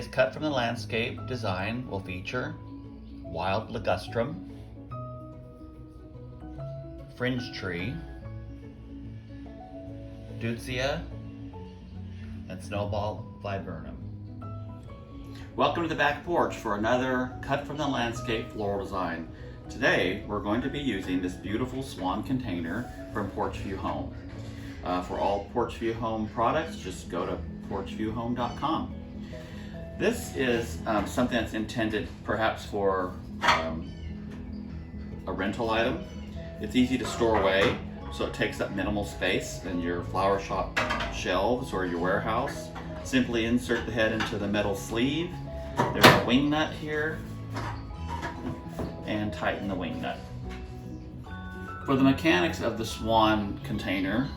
Today's cut from the landscape design will feature wild ligustrum, fringe tree, deutzia, and snowball viburnum. Welcome to the back porch for another cut from the landscape floral design. Today we're going to be using this beautiful Swan container from Porchview Home. For all Porchview Home products, just go to porchviewhome.com. This is something that's intended perhaps for a rental item. It's easy to store away, so it takes up minimal space in your flower shop shelves or your warehouse. Simply insert the head into the metal sleeve. There's a wing nut here, and tighten the wing nut. For the mechanics of the Swan container,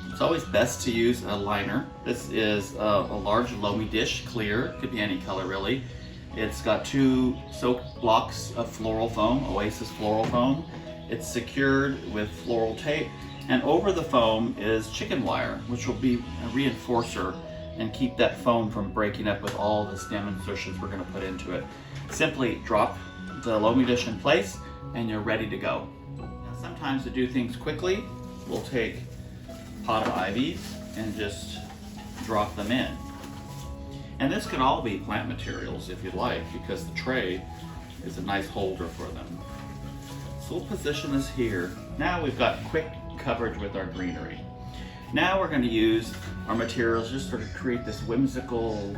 it's always best to use a liner. This is a large loamy dish, clear, could be any color really. It's got 2 soaked blocks of floral foam, Oasis floral foam. It's secured with floral tape, and over the foam is chicken wire, which will be a reinforcer and keep that foam from breaking up with all the stem insertions we're going to put into it. Simply drop the loamy dish in place and you're ready to go. Now, sometimes to do things quickly, we'll take pot of ivies and just drop them in. And this could all be plant materials if you'd like, because the tray is a nice holder for them. So we'll position this here. Now we've got quick coverage with our greenery. Now we're going to use our materials just sort of create this whimsical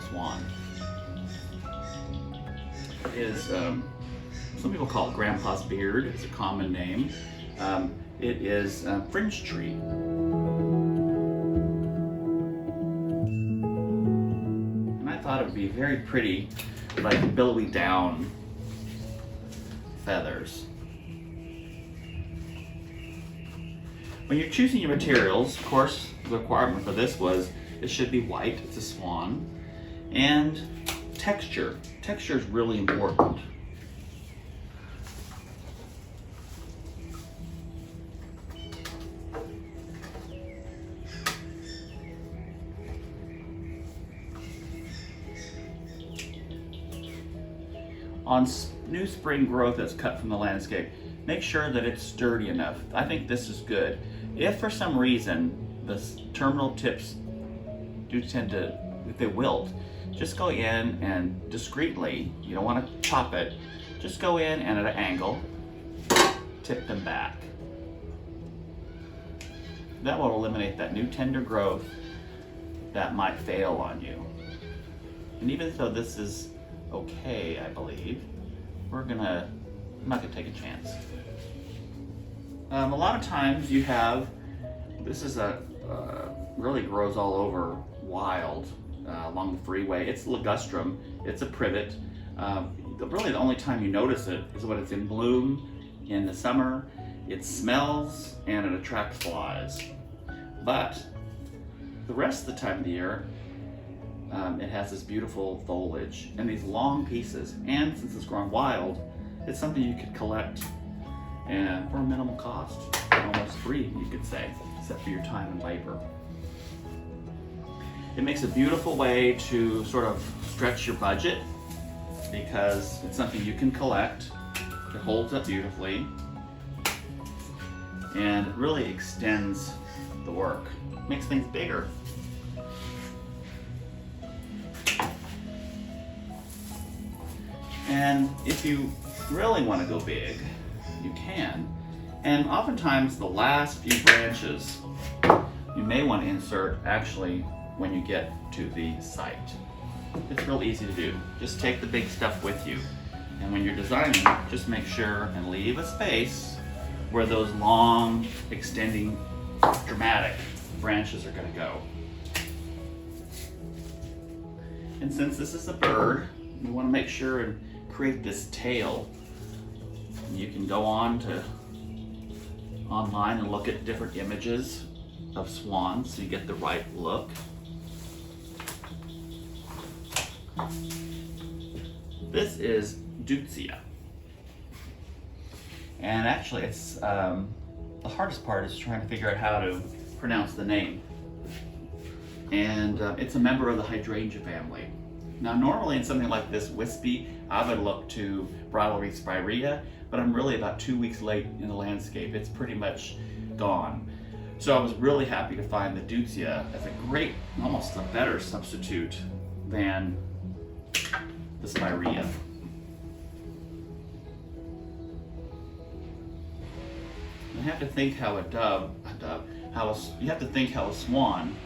swan. It is, some people call it Grandpa's beard. It's a common name. It is fringe tree. And I thought it would be very pretty, like billowy down feathers. When you're choosing your materials, of course, the requirement for this was it should be white, it's a swan, and texture. Texture is really important. On new spring growth that's cut from the landscape, make sure that it's sturdy enough. I think this is good. If for some reason the terminal tips do tend to, if they wilt, just go in and discreetly, you don't want to chop it, just go in and at an angle, tip them back. That will eliminate that new tender growth that might fail on you. And even though this is okay, I believe, I'm not gonna take a chance. A lot of times you have, this is really grows all over wild along the freeway. It's ligustrum, it's a privet. Really the only time you notice it is when it's in bloom in the summer. It smells and it attracts flies. But the rest of the time of the year, it has this beautiful foliage and these long pieces. And since it's grown wild, it's something you could collect and for a minimal cost, almost free, you could say, except for your time and labor. It makes a beautiful way to sort of stretch your budget because it's something you can collect. It holds up beautifully and it really extends the work. Makes things bigger. And if you really want to go big, you can. And oftentimes the last few branches you may want to insert actually when you get to the site. It's real easy to do. Just take the big stuff with you. And when you're designing, just make sure and leave a space where those long, extending, dramatic branches are going to go. And since this is a bird, you want to make sure and create this tail. You can go online and look at different images of swans so you get the right look. This is deutzia. And actually it's the hardest part is trying to figure out how to pronounce the name. And it's a member of the hydrangea family. Now normally in something like this wispy, I would look to bridal wreath spirea, but I'm really about 2 weeks late in the landscape. It's pretty much gone. So I was really happy to find the deutzia as a great, almost a better substitute than the spirea. You have to think how you have to think how a swan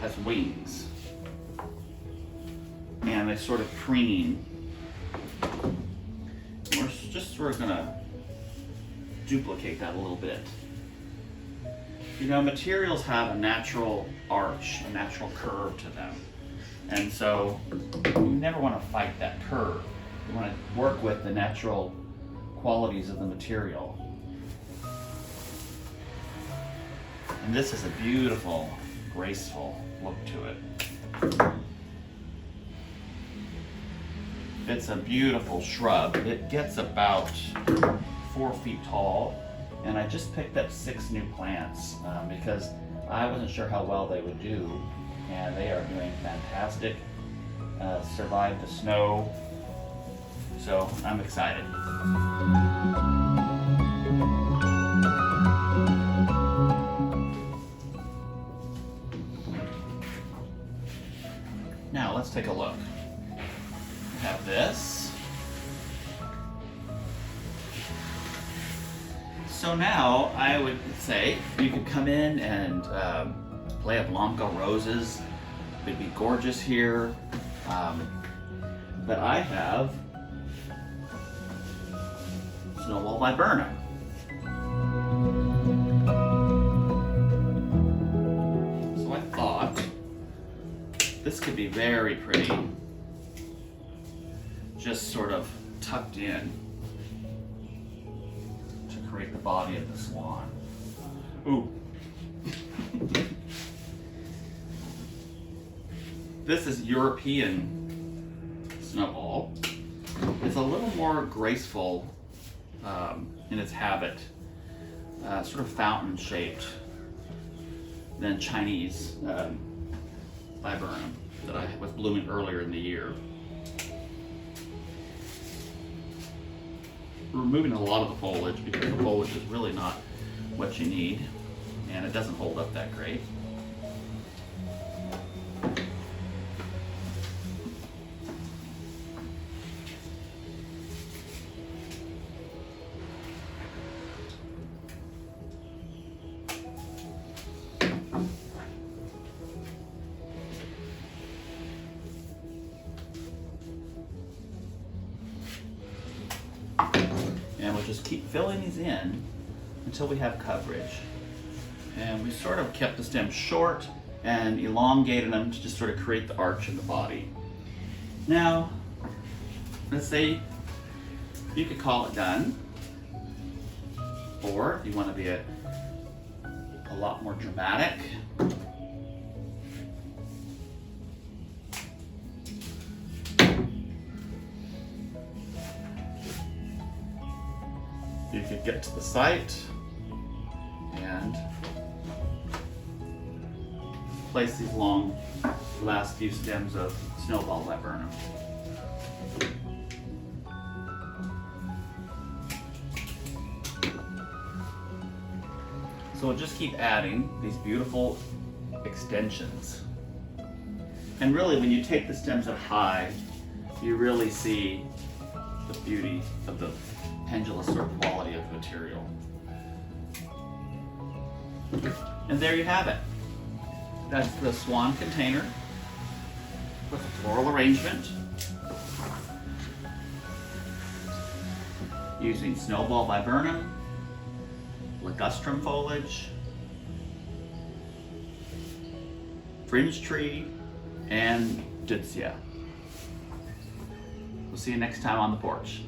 has wings, and they sort of preen. We're just sort of gonna duplicate that a little bit. You know, materials have a natural arch, a natural curve to them, and so you never want to fight that curve. You want to work with the natural qualities of the material. And this is a beautiful, graceful look to it. It's a beautiful shrub. It gets about 4 feet tall, and I just picked up 6 new plants because I wasn't sure how well they would do, and they are doing fantastic. Survived the snow, so I'm excited. Now let's take a look. We have this. So now I would say you could come in and play a Blanco roses. It'd be gorgeous here. But I have Snowball viburnum. So I thought this could be very pretty, just sort of tucked in to create the body of the swan. Ooh. This is European snowball. It's a little more graceful in its habit, sort of fountain shaped than Chinese viburnum that was blooming earlier in the year. We're removing a lot of the foliage because the foliage is really not what you need, and it doesn't hold up that great. And we'll just keep filling these in until we have coverage. And we sort of kept the stem short and elongated them to just sort of create the arch of the body. Now, let's say you could call it done, or if you want to be a lot more dramatic, you could get to the site and place these last few stems of Snowball viburnum. So we'll just keep adding these beautiful extensions. And really, when you take the stems up high, you really see the beauty of the pendulous sort of quality of the material. And there you have it. That's the Swan container with a floral arrangement using Snowball viburnum, ligustrum foliage, fringe tree, and deutzia. We'll see you next time on the porch.